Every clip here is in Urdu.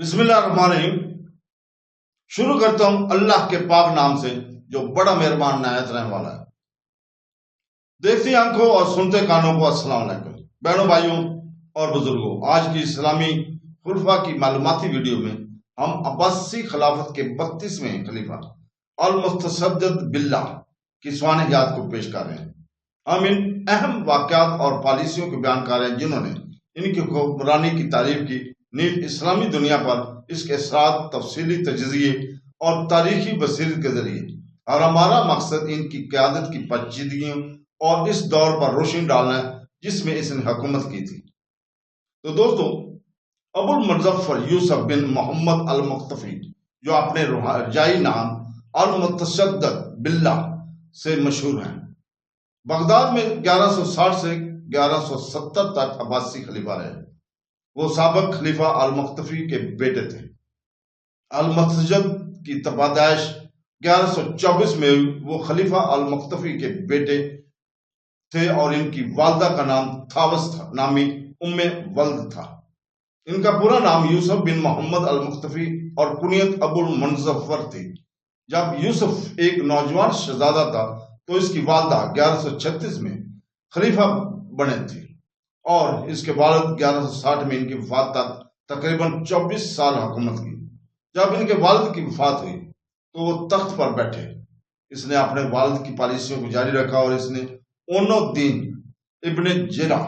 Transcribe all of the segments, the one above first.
بسم اللہ الرحمن الرحیم۔ شروع کرتا ہوں اللہ کے پاک نام سے جو بڑا مہربان نہایت رحم والا ہے۔ دیکھتی آنکھوں اور سنتے کانوں کو السلام علیکم۔ بہنوں بھائیوں اور بزرگوں، آج کی اسلامی خلفاء کی معلوماتی ویڈیو میں ہم عباسی خلافت کے 32ویں خلیفہ المتصدد باللہ کی سوانحیات کو پیش کر رہے ہیں۔ ہم ان اہم واقعات اور پالیسیوں کو بیان کر رہے ہیں جنہوں نے ان کی حکمرانی کی تعریف کی، نیز اسلامی دنیا پر اس کے اثرات، تفصیلی تجزیے اور تاریخی بصیرت کے ذریعے، اور ہمارا مقصد ان کی قیادت کی پیچیدگیوں اور اس دور پر روشنی ڈالنا ہے جس میں اس نے حکومت کی تھی۔ تو دوستو، ابو المظفر یوسف بن محمد المقتفی، جو اپنے رجائی نام المتصدد باللہ سے مشہور ہیں، بغداد میں 1160 سے 1170 تک عباسی خلیفہ رہے۔ وہ سابق خلیفہ المقتفی کے بیٹے تھے۔ المتصدد کی پیدائش 1124 میں ہوئی۔ وہ خلیفہ المقتفی کے بیٹے تھے اور ان کی والدہ کا نام تھاوس تھا، نامی ام ولد تھا۔ ان کا پورا نام یوسف بن محمد المقتفی اور کنیت ابو المنظفر تھی۔ جب یوسف ایک نوجوان شہزادہ تھا تو اس کی والدہ 1136 میں خلیفہ بنے تھی اور اس کے والد 1160 میں ان کی وفات تک تقریباً 24 سال حکومت کی۔ جب ان کے والد کی وفات ہوئی تو وہ تخت پر بیٹھے۔ اس نے اپنے والد کی پالیسیوں کو جاری رکھا اور اس نے اون الدین ابن جرہ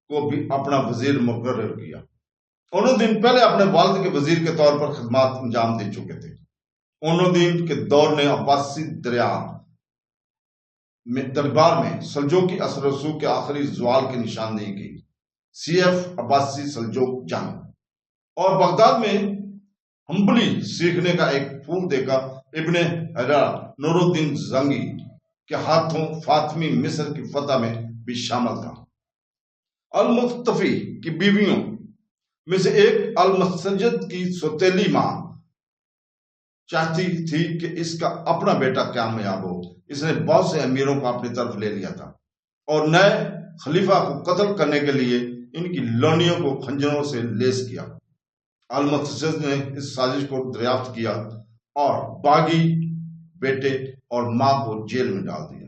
کو بھی اپنا وزیر مقرر کیا۔ اون الدین پہلے اپنے والد کے وزیر کے طور پر خدمات انجام دے چکے تھے۔ اون الدین کے دور نے عباسی دربار میں سلجوقی اثر و رسوخ کے آخری زوال کی نشاندہی کی، CF عباسی سلجوق جنگ، اور بغداد میں ہمبلی سیکھنے کا ایک پھول دیکھا ابن حجر نور الدین زنگی کے ہاتھوں فاطمی مصر کی فتح میں بھی شامل تھا۔ المقتفی کی بیویوں میں سے ایک المتصدد کی سوتیلی ماں چاہتی تھی کہ اس کا اپنا بیٹا کامیاب ہو۔ اس نے بہت سے امیروں کو اپنی طرف لے لیا تھا اور نئے خلیفہ کو قتل کرنے کے لیے ان کی لونیوں کو خنجروں سے لیس کیا۔ المتصدد نے اس سازش کو دریافت کیا اور باغی بیٹے اور ماں کو جیل میں ڈال دیا۔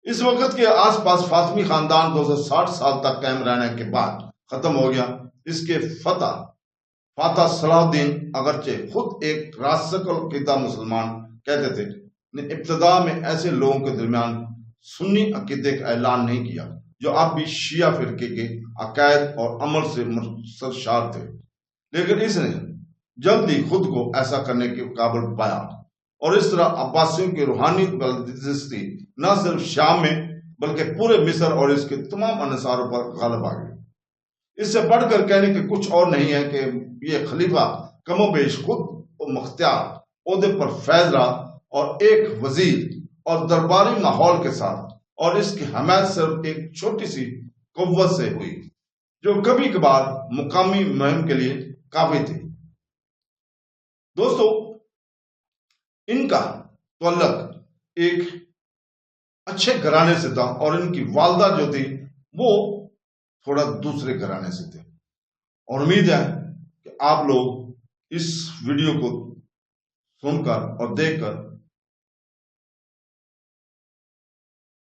اس وقت کے آس پاس فاطمی خاندان 260 سال تک قائم رہنے کے بعد ختم ہو گیا۔ اس کے فاتح صلاح الدین، اگرچہ خود ایک راسخ العقیدہ مسلمان کہتے تھے، نے ابتدا میں ایسے لوگوں کے درمیان سنی عقیدے کا اعلان نہیں کیا جو اب بھی شیعہ فرقے کے عقائد اور عمل سے سرشار تھے، لیکن اس نے جلد ہی خود کو ایسا کرنے کے قابل پایا اور اس طرح عباسیوں کی روحانی بالادستی نہ صرف شام میں بلکہ پورے مصر اور اس کے تمام انحصاروں پر غالب آ گئی۔ اس سے بڑھ کر کہنے کے کچھ اور نہیں ہے کہ یہ خلیفہ کم و بیش خود و مختار عہدے پر فیض رہا اور ایک وزیر اور درباری ماحول کے ساتھ، اور اس کی حمایت صرف ایک چھوٹی سی قوت سے ہوئی جو کبھی کبھار مقامی مہم کے لیے کافی تھی۔ دوستو، ان کا تعلق ایک اچھے گھرانے سے تھا اور ان کی والدہ جو تھی وہ تھوڑا دوسرے گھرانے سے تھے، اور امید ہے کہ آپ لوگ اس ویڈیو کو سن کر اور دیکھ کر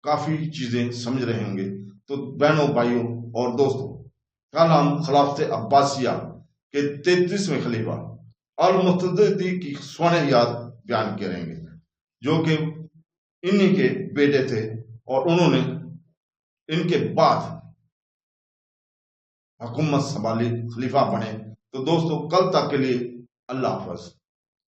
کافی چیزیں سمجھ رہے ہوں گے۔ تو بہنوں، بھائیوں اور دوستوں، کل ہم خلافت عباسیہ کے 33ویں خلیفہ المتصدد کی سوانحیات بیان کریں گے، جو کہ انہی کے بیٹے تھے اور انہوں نے ان کے بعد حکومت سنبھالی، خلیفہ بنے۔ تو دوستو، کل تک کے لیے اللہ حافظ۔